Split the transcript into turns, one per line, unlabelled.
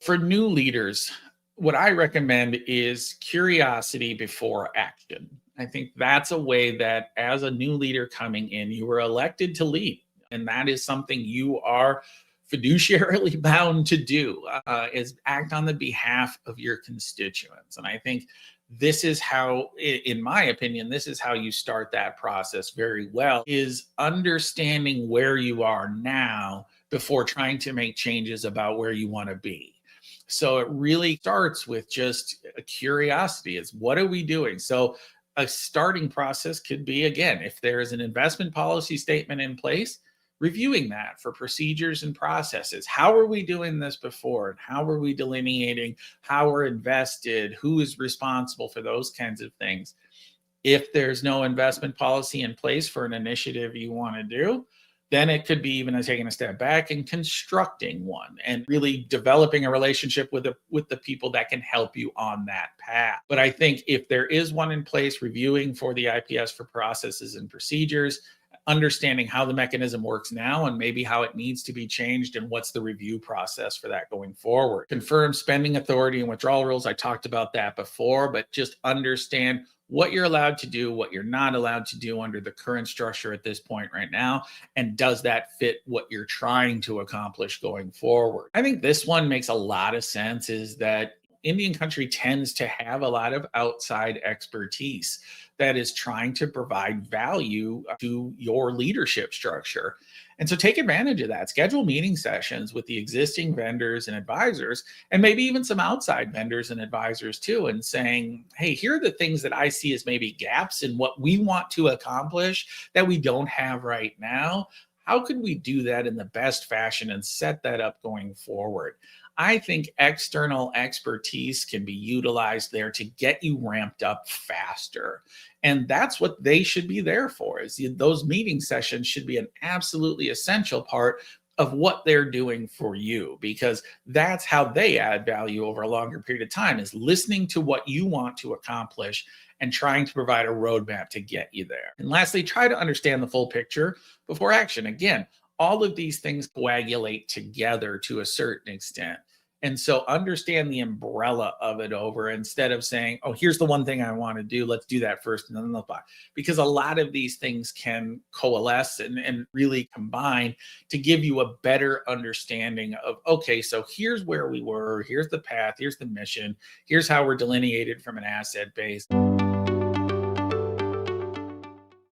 For new leaders, what I recommend is curiosity before action. I think that's a way that, as a new leader coming in, you were elected to lead, and that is something you are fiduciarily bound to do, is act on the behalf of your constituents. And I think this is how, in my opinion, this is how you start that process very well, is understanding where you are now before trying to make changes about where you want to be. So it really starts with just a curiosity. Is what are we doing? So a starting process could be, again, if there is an investment policy statement in place, reviewing that for procedures and processes. How are we doing this before? And how are we delineating how we're invested? Who is responsible for those kinds of things? If there's no investment policy in place for an initiative you want to do, then it could be even taking a step back and constructing one and really developing a relationship with the people that can help you on that path. But I think if there is one in place, reviewing for the IPS for processes and procedures, understanding how the mechanism works now and maybe how it needs to be changed and what's the review process for that going forward. Confirm spending authority and withdrawal rules. I talked about that before, but just understand what you're allowed to do, what you're not allowed to do under the current structure at this point right now, and does that fit what you're trying to accomplish going forward? I think this one makes a lot of sense, is that Indian country tends to have a lot of outside expertise that is trying to provide value to your leadership structure. And so take advantage of that. Schedule meeting sessions with the existing vendors and advisors, and maybe even some outside vendors and advisors too, and saying, hey, here are the things that I see as maybe gaps in what we want to accomplish that we don't have right now. How could we do that in the best fashion and set that up going forward? I think external expertise can be utilized there to get you ramped up faster. And that's what they should be there for. Is those meeting sessions should be an absolutely essential part of what they're doing for you, because that's how they add value over a longer period of time, is listening to what you want to accomplish and trying to provide a roadmap to get you there. And lastly, try to understand the full picture before action. Again, all of these things coagulate together to a certain extent. And so understand the umbrella of it over, instead of saying, oh, here's the one thing I want to do. Let's do that first and then the buy. Because a lot of these things can coalesce and really combine to give you a better understanding of, okay, so here's where we were, here's the path, here's the mission, here's how we're delineated from an asset base.